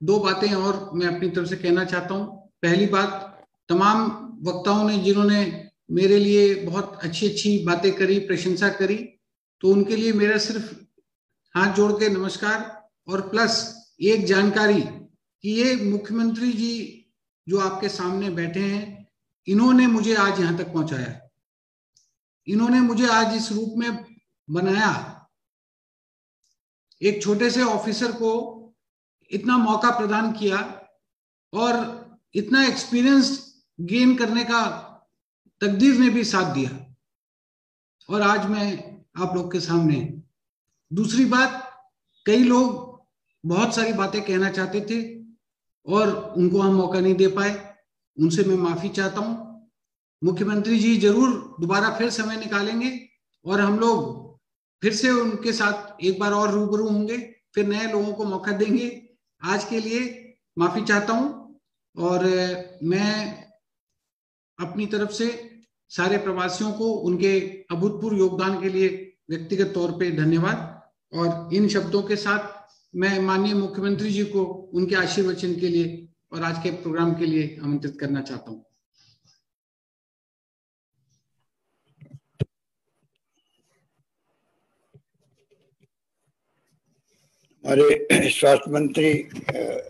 दो बातें और मैं अपनी तरफ से कहना चाहता हूं। पहली बात, तमाम वक्ताओं ने जिन्होंने मेरे लिए बहुत अच्छी अच्छी बातें करी, प्रशंसा करी, तो उनके लिए मेरा सिर्फ हाथ जोड़ के नमस्कार। और प्लस एक जानकारी कि ये मुख्यमंत्री जी जो आपके सामने बैठे हैं, इन्होंने मुझे आज यहां तक पहुंचाया, इन्होंने मुझे आज इस रूप में बनाया। एक छोटे से ऑफिसर को इतना मौका प्रदान किया और इतना एक्सपीरियंस गेन करने का तकदीर ने भी साथ दिया, और आज मैं आप लोग के सामने। दूसरी बात, कई लोग बहुत सारी बातें कहना चाहते थे और उनको हम मौका नहीं दे पाए, उनसे मैं माफी चाहता हूं। मुख्यमंत्री जी जरूर दोबारा फिर समय निकालेंगे और हम लोग फिर से उनके साथ एक बार और रूबरू होंगे, फिर नए लोगों को मौका देंगे। आज के लिए माफी चाहता हूं और मैं अपनी तरफ से सारे प्रवासियों को उनके अभूतपूर्व योगदान के लिए व्यक्तिगत तौर पे धन्यवाद। और इन शब्दों के साथ मैं माननीय मुख्यमंत्री जी को उनके आशीर्वचन के लिए और आज के प्रोग्राम के लिए आमंत्रित करना चाहता हूं। हमारे स्वास्थ्य मंत्री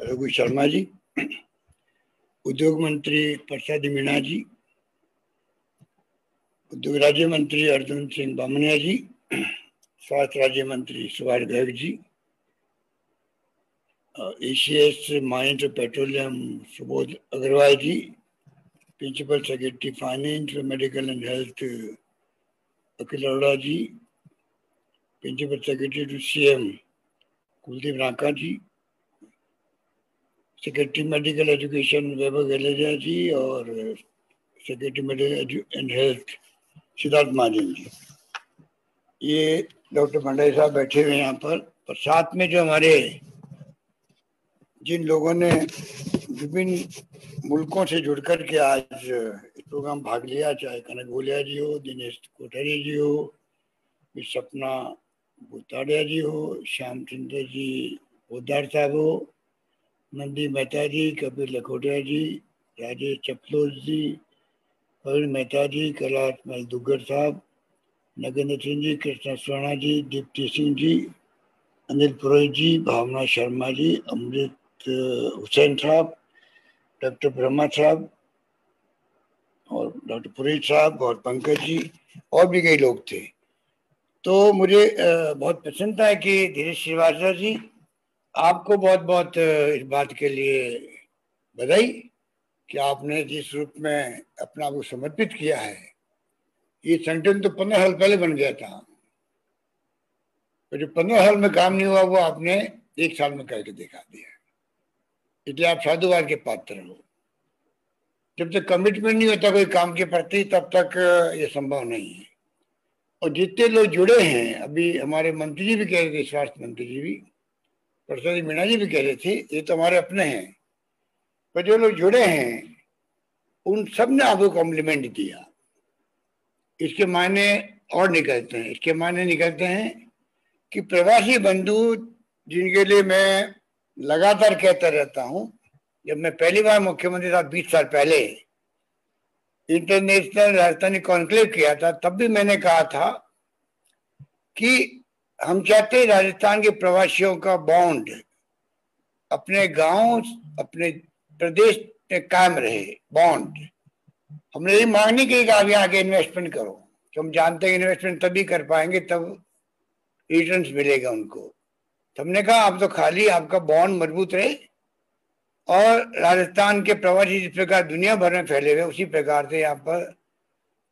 रघु शर्मा जी, उद्योग मंत्री प्रसाद मीणा जी, उद्योग राज्य मंत्री अर्जुन सिंह बामनिया जी, स्वास्थ्य राज्य मंत्री Subhash Garg ji, ACS mines petroleum Subodh Agarwal ji, principal secretary finance medical and health Akhil Arora ji, principal secretary to CM Kuldeep Ranka ji, secretary medical education Vaibhav Galaria ji और secretary medical and health Siddharth Mahajan ji. ये डॉक्टर भंडारी साहब बैठे हुए यहाँ पर साथ में जो हमारे जिन लोगों ने विभिन्न मुल्कों से जुड़कर के आज इस प्रोग्राम भाग लिया, चाहे कनक भूलिया जी हो, दिनेश कोठारी जी हो, सपना भूताड़िया जी हो, श्याम चंद्र जी पोदार साहब हो, नंदी मेहता जी, कपिल लखोटिया जी, राजेश चपलोच जी, प्रवीण मेहता जी, कैलाश मलदुगर साहब, नगेंद्र सिंह जी, कृष्णा स्वर्णा जी, दीप्ति सिंह जी, अनिल पुरोहित जी, भावना शर्मा जी, अमृत हुसैन साहब, डॉक्टर ब्रह्मा साहब और डॉक्टर पुरोहित साहब और पंकज जी, और भी कई लोग थे। तो मुझे बहुत पसंद था कि धीरेश श्रीवास्तव जी, आपको बहुत बहुत इस बात के लिए बधाई कि आपने जिस रूप में अपना वो समर्पित किया है। ये संगठन तो 15 साल पहले बन गया था, तो जो 15 साल में काम नहीं हुआ वो आपने 1 साल में करके दिखा दिया, इसलिए आप साधुवाद के पात्र हो। जब तक कमिटमेंट नहीं होता कोई काम के प्रति, तब तक ये संभव नहीं है। और जितने लोग जुड़े हैं, अभी हमारे मंत्री जी भी कह रहे थे, स्वास्थ्य मंत्री जी भी, प्रसाद मीणा जी भी कह रहे थे, ये तो हमारे अपने हैं, पर जो लोग जुड़े हैं उन सब ने आपको कॉम्प्लीमेंट दिया। इसके मायने और निकलते हैं, इसके मायने निकलते हैं कि प्रवासी बंधु जिनके लिए मैं लगातार कहता रहता हूं, जब मैं पहली बार मुख्यमंत्री था 20 साल पहले इंटरनेशनल राजधानी कॉन्क्लेव किया था, तब भी मैंने कहा था कि हम चाहते हैं राजस्थान के प्रवासियों का बॉन्ड अपने गांव, अपने प्रदेश में कायम रहे, बॉन्ड। हमने ये मांग नहीं की कि आगे आगे इन्वेस्टमेंट करो, तो हम जानते हैं इन्वेस्टमेंट तभी कर पाएंगे तब रिटर्न्स मिलेगा उनको। तो हमने कहा आप तो खाली आपका बॉन्ड मजबूत रहे और राजस्थान के प्रवासी जिस प्रकार दुनिया भर में फैले हुए, उसी प्रकार से यहाँ पर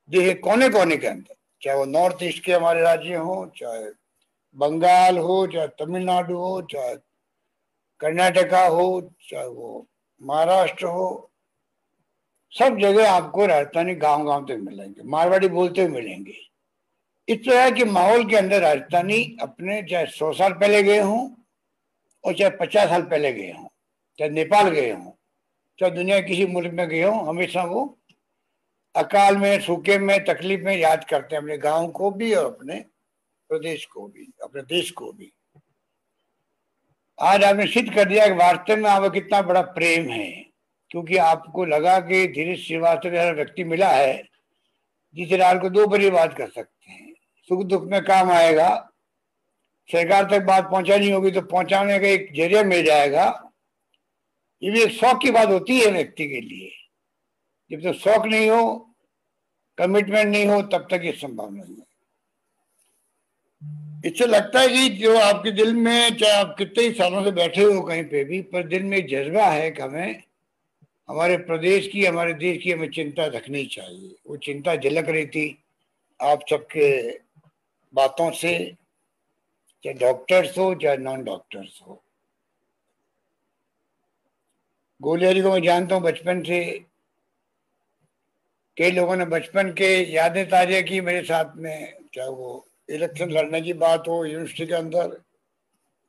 देश कोने कोने के अंदर, चाहे वो नॉर्थ ईस्ट के हमारे राज्य हो, चाहे बंगाल हो, चाहे तमिलनाडु हो, चाहे कर्नाटका हो, चाहे वो महाराष्ट्र हो, सब जगह आपको राजस्थानी गांव गांव तक मिलेंगे, मारवाड़ी बोलते हुए मिलेंगे। इस तरह के माहौल के अंदर राजस्थानी अपने चाहे 100 साल पहले गए हों और चाहे 50 साल पहले गए हों, चाहे नेपाल गए हों, चाहे दुनिया किसी मुल्क में गए हों, हमेशा वो अकाल में, सूखे में, तकलीफ में याद करते हैं अपने गांव को भी और अपने प्रदेश को भी, अपने देश को भी। आज आपने सिद्ध कर दिया कि वास्तव में आपका कितना बड़ा प्रेम है, क्योंकि आपको लगा कि धीरेश श्रीवास्तव जैसा व्यक्ति मिला है जिस लाल को दो बड़ी बात कर सकते हैं, सुख दुख में काम आएगा, सरकार तक बात पहुंचानी होगी तो पहुंचाने का एक जरिया मिल जाएगा। ये भी एक शौक की बात होती है व्यक्ति के लिए। जब तक शौक नहीं हो, कमिटमेंट नहीं हो, तब तक ये संभव नहीं है। इससे लगता है कि जो आपके दिल में, चाहे आप कितने ही सालों से बैठे हो कहीं पे भी, पर दिल में एक जज्बा है कि हमें हमारे प्रदेश की, हमारे देश की हमें चिंता रखनी चाहिए। वो चिंता झलक रही थी आप सबके बातों से, चाहे डॉक्टर्स हो चाहे नॉन डॉक्टर्स हो। गोलियारी को मैं जानता हूँ बचपन से। कई लोगों ने बचपन के यादें ताजा की मेरे साथ में, चाहे वो इलेक्शन लड़ने की बात हो यूनिवर्सिटी के अंदर,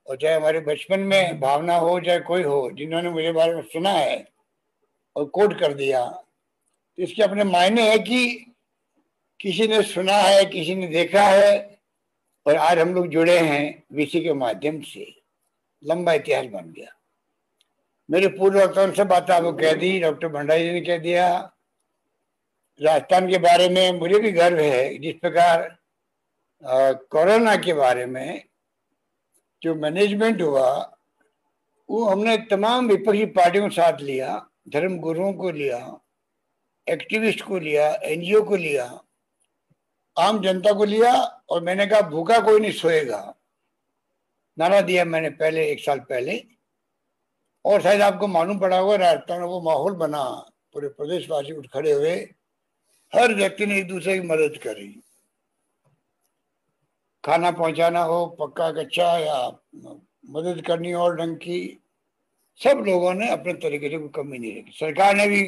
और चाहे हमारे बचपन में भावना हो चाहे कोई हो, जिन्होंने मुझे बारे में सुना है और कोट कर दिया, तो इसके अपने मायने है कि किसी ने सुना है, किसी ने देखा है, और आज हम लोग जुड़े हैं वीसी के माध्यम से। लंबा इतिहास बन गया। मेरे पूर्व वक्ताओं ने सब बातें आपको कह दी, डॉक्टर भंडारी जी ने कह दिया। राजस्थान के बारे में मुझे भी गर्व है। जिस प्रकार कोरोना के बारे में जो मैनेजमेंट हुआ, वो हमने तमाम विपक्षी पार्टियों को साथ लिया, धर्म गुरुओं को लिया, एक्टिविस्ट को लिया, एनजीओ को लिया, आम जनता को लिया, और मैंने कहा भूखा कोई नहीं सोएगा, नारा दिया मैंने पहले, 1 साल पहले। और शायद आपको मालूम पड़ा होगा, राजस्थान में वो माहौल बना, पूरे प्रदेशवासी उठ खड़े हुए, हर व्यक्ति ने एक दूसरे की मदद करी। खाना पहुंचाना हो, पक्का कच्चा, या मदद करनी और ढंग की, सब लोगों ने अपने तरीके से कोई कमी नहीं रखी। सरकार ने भी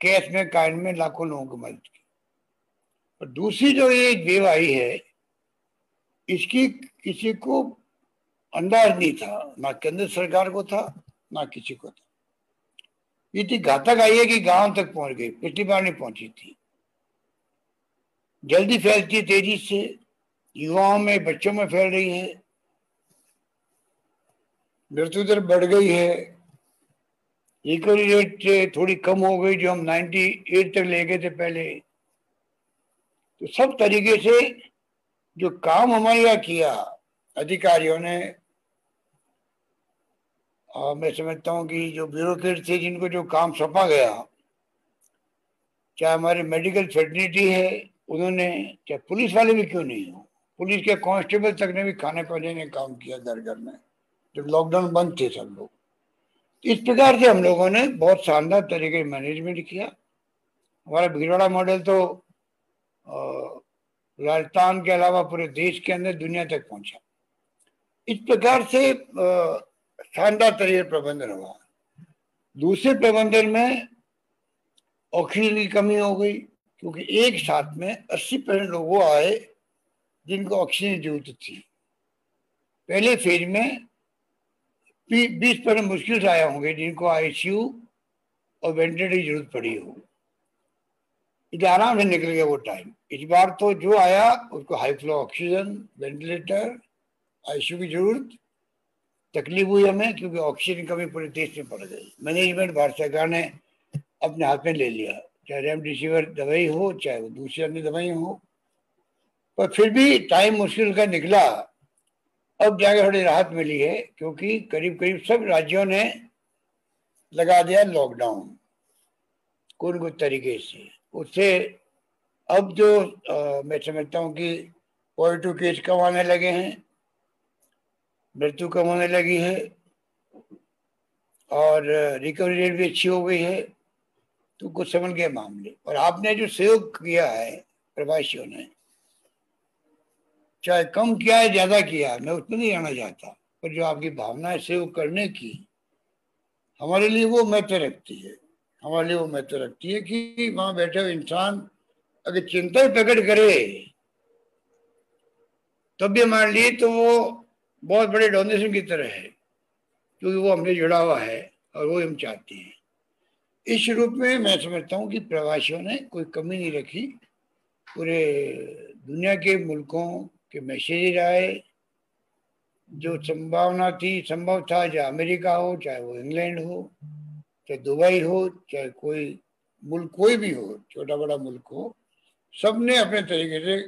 कैश में, काइन में लाखों लोगों की मदद की। और दूसरी जो ये वेव आई है, इसकी किसी को अंदाज नहीं था, ना केंद्र सरकार को था ना किसी को था। इतनी घातक आई है कि गांव तक पहुंच गई, पिछली बार नहीं पहुंची थी। जल्दी फैलती है, तेजी से, युवाओं में, बच्चों में फैल रही है, मृत्यु दर बढ़ गई है, रिकवरी रेट थोड़ी कम हो गई, जो हम 98 तक ले गए थे पहले। तो सब तरीके से जो काम हमारे यहाँ किया अधिकारियों ने, मैं समझता हूँ कि जो ब्यूरोक्रेट थे जिनको जो काम सौंपा गया, चाहे हमारे मेडिकल फेटर्निटी है उन्होंने, चाहे पुलिस वाले भी क्यों नहीं हो, पुलिस के कांस्टेबल तक ने भी खाने पीने में काम किया घर घर में, जब लॉकडाउन बंद थे सब लोग। इस प्रकार से हम लोगों ने बहुत शानदार तरीके से मैनेजमेंट किया। हमारा भीलवाड़ा मॉडल तो राजस्थान के अलावा पूरे देश के अंदर, दुनिया तक पहुंचा। इस प्रकार से शानदार तरीके प्रबंधन हुआ। दूसरे प्रबंधन में ऑक्सीजन की कमी हो गई, क्योंकि एक साथ में 80% लोग वो आए जिनको ऑक्सीजन की जरूरत थी। पहले फेज में 20% मुश्किल से आया होंगे जिनको आईसीयू और वेंटिलेटर की जरूरत पड़ी हो। इधर आराम से निकल गया वो टाइम। इस बार तो जो आया उसको high flow oxygen, ventilator, ICU की जरूरत। तकलीफ हुई हमें, क्योंकि ऑक्सीजन की कमी पूरे देश में पड़ गई। मैनेजमेंट भारत सरकार ने अपने हाथ में ले लिया, चाहे रेमडेसिविर दवाई हो चाहे वो दूसरी अन्य दवाई हो, पर फिर भी टाइम मुश्किल का निकला। अब जाके थोड़ी राहत मिली है, क्योंकि करीब करीब सब राज्यों ने लगा दिया लॉकडाउन कुछ तरीके से। उससे अब जो मैं समझता हूँ कि पॉजिटिव केस कम आने लगे हैं, मृत्यु कम होने लगी है, और रिकवरी रेट भी अच्छी हो गई है। तो कुछ समझ गए मामले। और आपने जो सहयोग किया है प्रवासियों ने, चाहे कम किया है ज्यादा किया है, मैं उसमें नहीं आना चाहता, पर जो आपकी भावना है सहयोग करने की, हमारे लिए वो महत्व रखती है। हमारे लिए वो महत्व रखती है कि वहां बैठे हुए इंसान अगर चिंता ही प्रकट करे तब भी हमारे लिए तो वो बहुत बड़े डोनेशन की तरह है, क्योंकि वो हमने जुड़ा हुआ है और वो हम चाहते हैं। इस रूप में मैं समझता हूँ कि प्रवासियों ने कोई कमी नहीं रखी। पूरे दुनिया के मुल्कों के मैसेज आए, जो संभावना थी, संभव था, चाहे अमेरिका हो, चाहे वो इंग्लैंड हो, चाहे दुबई हो, चाहे कोई मुल्क कोई भी हो, छोटा बड़ा मुल्क हो, सबने अपने तरीके से,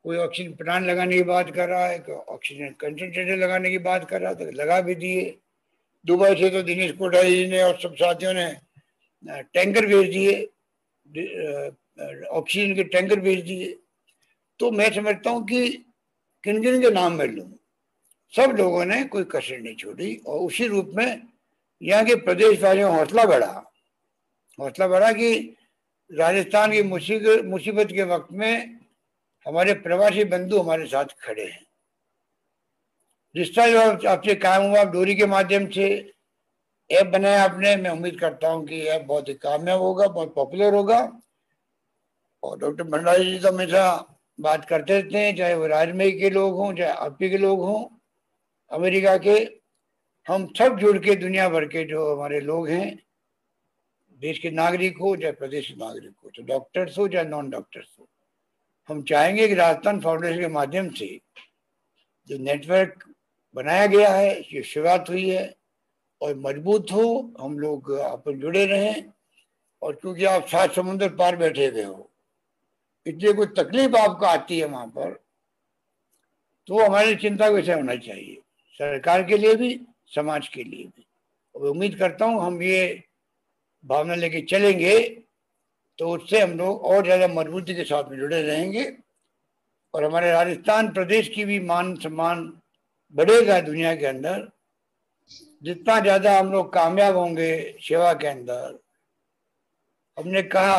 कोई ऑक्सीजन प्लांट लगाने की बात कर रहा है, कोई ऑक्सीजन कंसंट्रेटर लगाने की बात कर रहा था, लगा भी दिए। दुबई से तो दिनेश कोठारी जी ने और सब साथियों ने टैंकर भेज दिए, ऑक्सीजन के टैंकर भेज दिए। तो मैं समझता हूँ कि किन किन के नाम मैं लूँ, सब लोगों ने कोई कसर नहीं छोड़ी और उसी रूप में यहाँ के प्रदेश वासियों हौसला बढ़ा कि राजस्थान की मुसीबत के वक्त में हमारे प्रवासी बंधु हमारे साथ खड़े हैं। रिश्ता जो आपसे कायम हुआ डोरी के माध्यम से, ऐप बनाया आपने, मैं उम्मीद करता हूँ कि ऐप बहुत ही कामयाब होगा, बहुत पॉपुलर होगा। और डॉक्टर भंडारी जी तो हमेशा बात करते रहते हैं, चाहे वो राजमहल के लोग हों, चाहे आपी के लोग हों, अमेरिका के, हम सब जुड़ के दुनिया भर के जो हमारे लोग हैं, देश के नागरिक हो चाहे प्रदेश के नागरिक हो, तो डॉक्टर्स हो चाहे नॉन डॉक्टर्स हो, हम चाहेंगे कि राजस्थान फाउंडेशन के माध्यम से जो नेटवर्क बनाया गया है, ये शुरुआत हुई है और मजबूत हो, हम लोग आपस जुड़े रहें। और क्योंकि आप 7 समुद्र पार बैठे हुए हो, इसलिए कोई तकलीफ आपको आती है वहां पर, तो हमारी चिंता का विषय होना चाहिए, सरकार के लिए भी, समाज के लिए भी। और उम्मीद करता हूँ हम ये भावना लेके चलेंगे तो उससे हम लोग और ज्यादा मजबूती के साथ में जुड़े रहेंगे और हमारे राजस्थान प्रदेश की भी मान सम्मान बढ़ेगा दुनिया के अंदर। जितना ज्यादा हम लोग कामयाब होंगे सेवा के अंदर, हमने कहा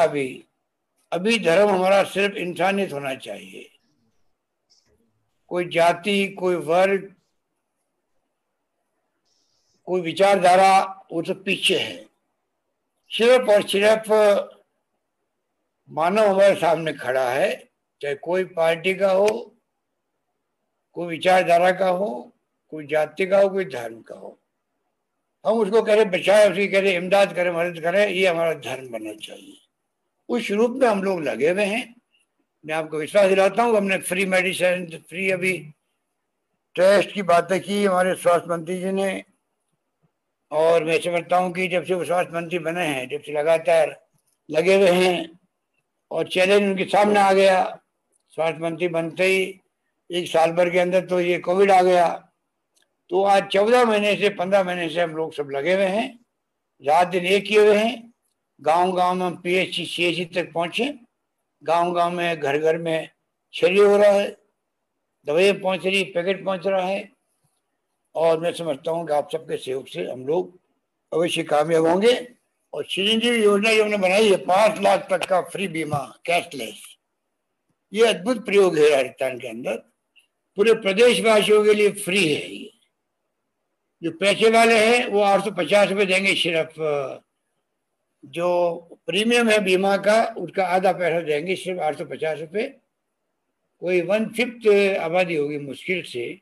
अभी धर्म हमारा सिर्फ इंसानियत होना चाहिए, कोई जाति, कोई वर्ग, कोई विचारधारा वो तो पीछे है। सिर्फ और सिर्फ मानव हमारे सामने खड़ा है, चाहे कोई पार्टी का हो, कोई विचारधारा का हो, कोई जाति का हो, कोई धर्म का हो, हम उसको कह रहे बचाए, उसकी कह रहे इमदाद करें, मदद करें, ये हमारा धर्म बनना चाहिए। उस रूप में हम लोग लगे हुए हैं। मैं आपको विश्वास दिलाता हूँ, हमने फ्री मेडिसिन, फ्री अभी टेस्ट की बातें की हमारे स्वास्थ्य मंत्री जी ने, और मैं समझता हूँ कि जब से वो स्वास्थ्य मंत्री बने हैं, जब से लगातार लगे हुए हैं और चैलेंज उनके सामने आ गया। स्वास्थ्य मंत्री बनते ही 1 साल भर के अंदर तो ये कोविड आ गया, तो आज 14 महीने से 15 महीने से हम लोग सब लगे हुए हैं, रात दिन एक किए हुए हैं। गांव गांव में PHC CHC तक पहुंचे, गांव गांव में घर घर में छेलिए हो रहा है, दवाइयाँ पहुंच रही, पैकेट पहुंच रहा है। और मैं समझता हूँ कि आप सबके सहयोग से हम लोग अवश्य कामयाब होंगे। और चिरंजीवी योजना जो हमने बनाई है, 5 लाख तक का फ्री बीमा कैशलेस, ये अद्भुत प्रयोग है राजस्थान के अंदर, पूरे प्रदेशवासियों के लिए फ्री है। ये जो पैसे वाले हैं वो 850 रुपये देंगे सिर्फ, जो प्रीमियम है बीमा का उसका आधा पैसा देंगे, सिर्फ 850 रुपये। कोई 1/5 आबादी होगी मुश्किल से,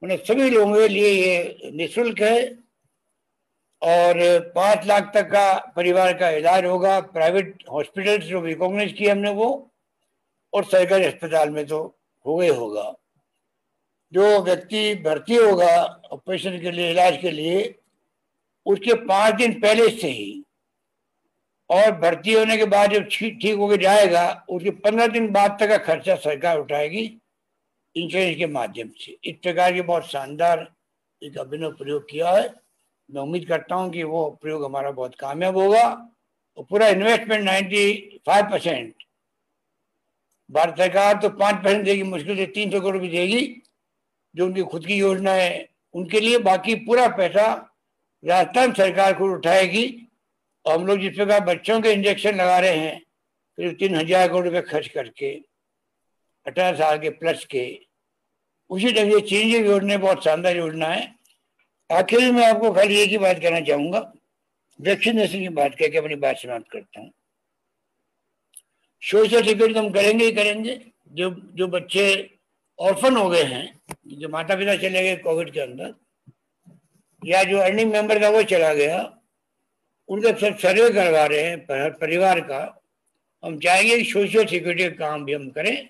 उन्हें सभी लोगों के लिए ये निःशुल्क है। और 5 लाख तक का परिवार का इलाज होगा, प्राइवेट हॉस्पिटल जो रिकॉग्नाइज किए हमने वो, और सरकारी अस्पताल में तो हो गई होगा। जो व्यक्ति भर्ती होगा ऑपरेशन के लिए, इलाज के लिए, उसके 5 दिन पहले से ही, और भर्ती होने के बाद जब ठीक होकर जाएगा उसके 15 दिन बाद तक का खर्चा सरकार उठाएगी इंश्योरेंस के माध्यम से। इस प्रकार के बहुत शानदार एक अभिनव प्रयोग किया है। मैं उम्मीद करता हूं कि वो प्रयोग हमारा बहुत कामयाब होगा और पूरा इन्वेस्टमेंट 95% भारत सरकार तो 5% देगी, मुश्किल से 300 करोड़ भी देगी, जो उनकी खुद की योजना है उनके लिए। बाकी पूरा पैसा राजस्थान सरकार खुद उठाएगी। और हम लोग जिस प्रकार बच्चों के इंजेक्शन लगा रहे हैं करीब 3000 करोड़ रुपये खर्च करके 18 साल के प्लस के, उसी ढंग से चिरंजीवी योजना बहुत शानदार योजना है। आखिर में आपको खाली एक ही बात कहना चाहूंगा, वैक्सीनेशन की बात करके अपनी बात समाप्त करता हूँ। सोशल सिक्योरिटी हम करेंगे ही करेंगे। जो बच्चे ऑर्फन हो गए हैं, जो माता पिता चले गए कोविड के अंदर, या जो अर्निंग मेंबर का वो चला गया, उनका सब सर्वे करवा रहे हैं परिवार का। हम चाहेंगे कि सोशल सिक्योरिटी का काम भी हम करें,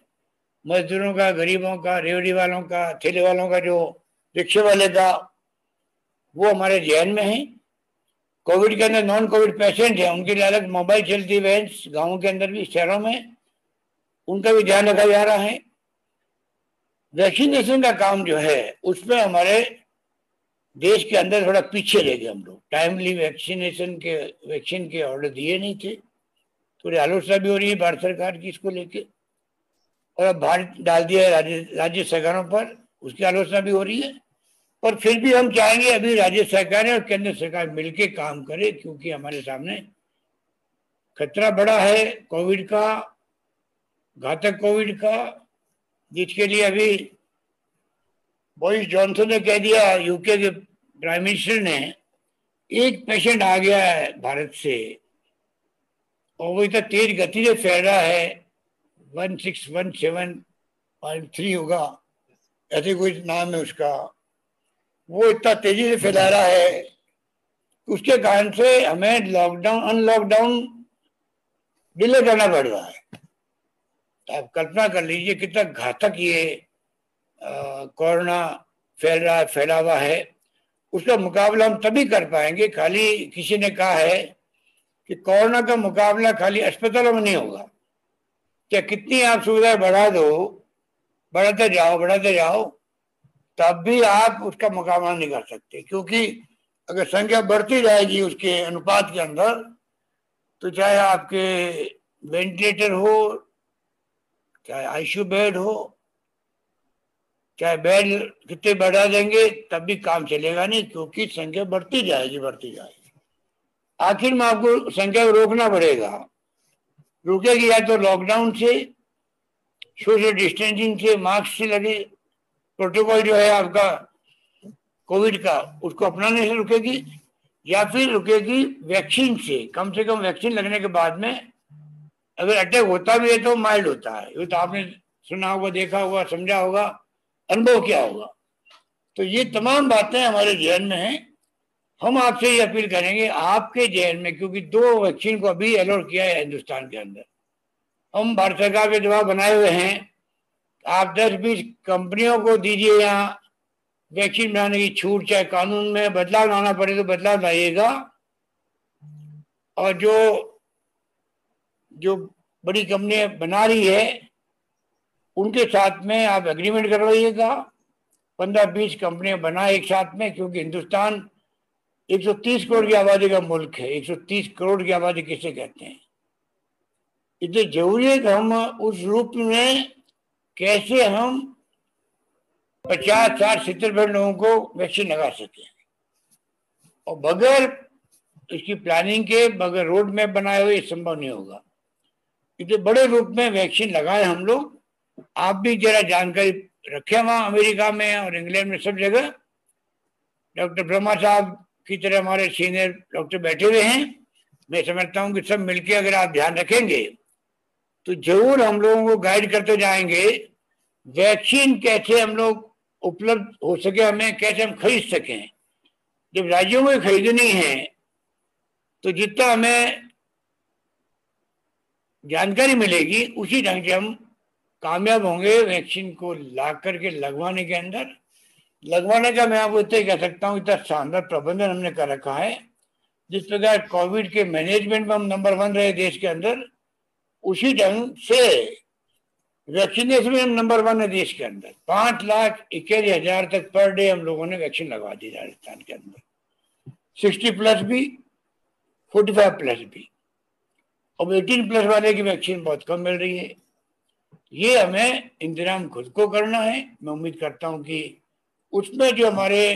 मजदूरों का, गरीबों का, रेवड़ी वालों का, ठेले वालों का जो रिक्शे वाले का, वो हमारे ध्यान में है। कोविड के अंदर नॉन कोविड पेशेंट है, उनके लिए अलग मोबाइल चलती वैन्स गाँव के अंदर भी, शहरों में, उनका भी ध्यान रखा जा रहा है। वैक्सीनेशन का काम जो है उसमें हमारे देश के अंदर थोड़ा पीछे रह गए हम लोग। टाइमली वैक्सीन के ऑर्डर दिए नहीं थे, थोड़ी आलोचना भी हो रही है भारत सरकार की इसको लेके, और अब भार डाल दिया है राज्य सरकारों पर, उसकी आलोचना भी हो रही है। पर फिर भी हम चाहेंगे अभी राज्य सरकारें और केंद्र सरकार मिलकर काम करे, क्योंकि हमारे सामने खतरा बड़ा है कोविड का, घातक कोविड का, जिसके लिए अभी बोरिस जॉनसन ने कह दिया, यूके के प्राइम मिनिस्टर ने, एक पेशेंट आ गया है भारत से और वो इतना तेज गति से फैल रहा है, 1617.3 होगा, ऐसे कोई नाम है उसका, वो इतना तेजी से फैला रहा है, उसके कारण से हमें अनलॉकडाउन डिले करना पड़ रहा है। आप कल्पना कर लीजिए कितना घातक ये कोरोना फैला हुआ है। उसका मुकाबला हम तभी कर पाएंगे, खाली किसी ने कहा है कि कोरोना का मुकाबला खाली अस्पतालों में नहीं होगा, क्या कितनी आप सुविधाएं बढ़ाते जाओ तब भी आप उसका मुकाबला नहीं कर सकते, क्योंकि अगर संख्या बढ़ती जाएगी उसके अनुपात के अंदर, तो चाहे आपके वेंटिलेटर हो, चाहे आईसीयू बेड हो, चाहे बेड कितने बढ़ा देंगे तब भी काम चलेगा नहीं, क्योंकि संख्या बढ़ती जाएगी। आखिर में आपको संख्या को रोकना पड़ेगा, रुकेगी या तो लॉकडाउन से, सोशल डिस्टेंसिंग से, मास्क से लगे प्रोटोकॉल जो है आपका कोविड का, उसको अपनाने से रुकेगी, या फिर रुकेगी वैक्सीन से। कम से कम वैक्सीन लगने के बाद में अगर अटैक होता भी है तो माइल्ड होता है, ये तो आपने सुना होगा, देखा होगा, समझा होगा, अनुभव किया होगा। तो ये तमाम बातें हमारे जहन में हैं। हम आपसे ये अपील करेंगे आपके जहन में, क्योंकि 2 वैक्सीन को अभी अलॉट किया है हिंदुस्तान के अंदर, हम भारत सरकार पे दबाव बनाए हुए हैं, आप 10-20 कंपनियों को दीजिए यहाँ वैक्सीन बनाने की छूट, चाहे कानून में बदलाव लाना पड़े तो बदलाव लाइएगा, और जो बड़ी कंपनियां बना रही है उनके साथ में आप एग्रीमेंट करवाइएगा, 15-20 कंपनियां बनाए एक साथ में, क्योंकि हिंदुस्तान 130 करोड़ की आबादी का मुल्क है। 130 करोड़ की आबादी किसे कहते हैं? इसलिए जरूरी है कि हम उस रूप में कैसे हम 50, 60, 70% लोगों को वैक्सीन लगा सके, और बगैर इसकी प्लानिंग के, बगैर रोड मैप बनाए हुए संभव नहीं होगा। इसलिए बड़े रूप में वैक्सीन लगाए हम लोग। आप भी जरा जानकारी रखें, वहां अमेरिका में और इंग्लैंड में सब जगह डॉक्टर ब्रह्मा साहब की तरह हमारे सीनियर डॉक्टर बैठे हुए हैं। मैं समझता हूं कि सब मिलकर अगर आप ध्यान रखेंगे तो जरूर हम लोगों को गाइड करते जाएंगे, वैक्सीन कैसे हम लोग उपलब्ध हो सके, हमें कैसे हम खरीद सकें। जब राज्यों में खरीदनी है तो जितना हमें जानकारी मिलेगी उसी ढंग से हम कामयाब होंगे वैक्सीन को ला करके लगवाने के अंदर। लगवाने का मैं आपको इतना ही कह सकता हूँ, इतना शानदार प्रबंधन हमने कर रखा है। जिस प्रकार कोविड के मैनेजमेंट में हम नंबर 1 रहे देश के अंदर, उसी ढंग से वैक्सीनेशन में हम नंबर 1 है देश के अंदर। 5,81,000 तक पर डे हम लोगों ने वैक्सीन लगवा दी राजस्थान के अंदर, 60+ भी, 45+ भी। अब 18+ वाले की वैक्सीन बहुत कम मिल रही है। ये हमें इंतजाम खुद को करना है। मैं उम्मीद करता हूं कि उसमें जो हमारे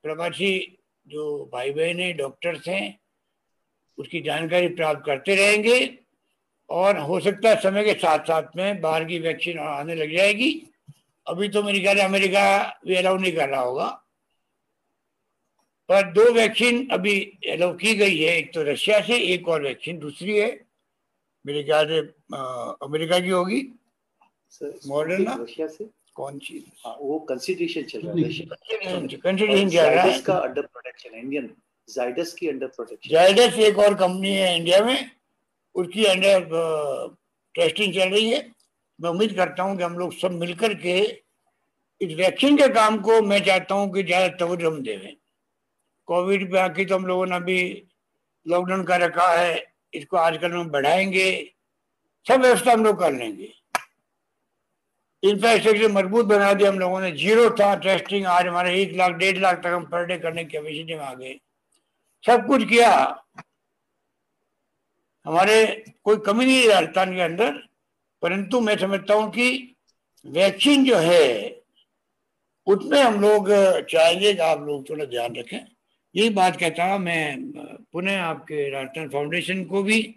प्रवासी जो भाई बहन हैं, डॉक्टर्स हैं, उसकी जानकारी प्राप्त करते रहेंगे, और हो सकता है समय के साथ साथ में बाहर की वैक्सीन आने लग जाएगी। अभी तो मेरे ख्याल अमेरिका भी अलाउ नहीं कर रहा होगा, पर 2 वैक्सीन अभी अलाउ की गई है, एक तो रशिया से, एक और वैक्सीन दूसरी है मेरे ख्याल से अमेरिका की होगी, मॉडर्ना। रशिया से कौन सी? वो कंसिडरेशन चल रहा है, कंसिडरेशन चल रहा है, का अंडर प्रोटेक्शन, इंडियन जाइडस की अंडर प्रोटेक्शन। जाइडस एक और कंपनी है इंडिया में, उसकी अंडर टेस्टिंग चल रही है। मैं उम्मीद करता हूं कि हम लोग सब मिलकर के इस वैक्सीन के काम को मैं चाहता हूं कि ज्यादा तवज्जो हम देवें। कोविड पे आके तो हम लोगों ने अभी लॉकडाउन का रखा है, इसको आजकल हम बढ़ाएंगे, सब व्यवस्था हम लोग कर लेंगे। इंफ्रास्ट्रक्चर मजबूत बना दिया हम लोगों ने, जीरो था टेस्टिंग, आज हमारे 1 लाख 1.5 लाख तक हम पर डे करने की कैपेसिटी में आ गए। सब कुछ किया, हमारे कोई कमी नहीं है राजस्थान के अंदर। परंतु मैं समझता हूं कि वैक्सीन जो है उसमें हम लोग चाहेंगे कि आप लोग थोड़ा ध्यान रखें। यही बात कहता हूं मैं पुनः आपके राजस्थान फाउंडेशन को भी,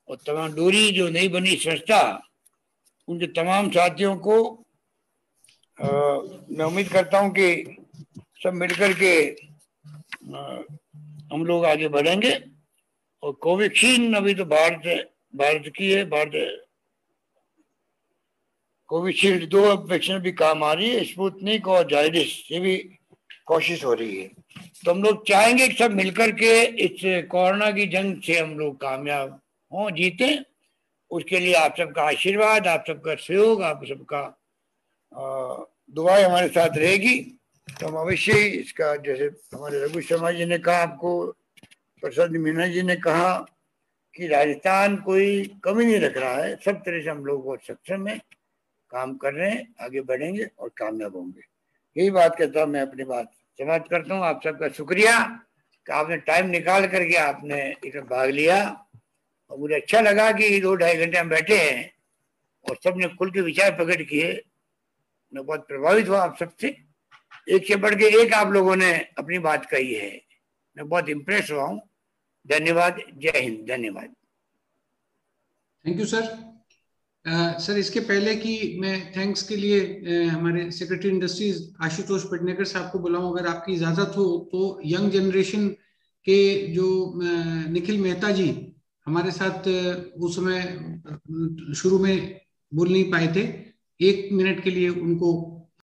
और तमाम डोरी जो नई बनी संस्था, उनके तमाम साथियों को मैं उम्मीद करता हूं कि सब मिलकर के हम लोग आगे बढ़ेंगे। और कोवैक्सीन अभी तो भारत की है, भारत कोविशील्ड 2 वैक्सीन भी काम आ रही है, स्पुतनिक और जायडिस ये भी कोशिश हो रही है। तो हम लोग चाहेंगे कि सब मिलकर के इस कोरोना की जंग से हम लोग कामयाब हों, जीतें। उसके लिए आप सबका आशीर्वाद, आप सबका सहयोग, आप सबका दुआएं हमारे साथ रहेगी। तो हम अवश्य ही इसका, जैसे हमारे रघु शर्मा जी ने कहा, आपको प्रसाद मीना जी ने कहा कि राजस्थान कोई कमी नहीं रख रहा है, सब तरह से हम लोग बहुत सक्षम है, काम कर रहे हैं, आगे बढ़ेंगे और कामयाब होंगे। यही बात कहता हूँ, मैं अपनी बात समाप्त करता हूँ। आप सबका शुक्रिया कि आपने टाइम निकाल करके आपने इसमें भाग लिया, और मुझे अच्छा लगा कि 2-2.5 घंटे हम बैठे हैं और सबने खुल के विचार प्रकट किए। मैं बहुत प्रभावित हुआ आप सबसे, एक से बढ़ के एक आप लोगों ने अपनी बात कही है, मैं बहुत इम्प्रेस हुआ हूँ। धन्यवाद, जय हिंद, धन्यवाद। Thank you sir. सर इसके पहले कि मैं थैंक्स के लिए हमारे सेक्रेटरी इंडस्ट्रीज आशुतोष पेडनेकर साहब को बुलाऊं, अगर आपकी इजाजत हो तो यंग जनरेशन के जो निखिल मेहता जी हमारे साथ उस समय शुरू में बोल नहीं पाए थे, 1 मिनट के लिए उनको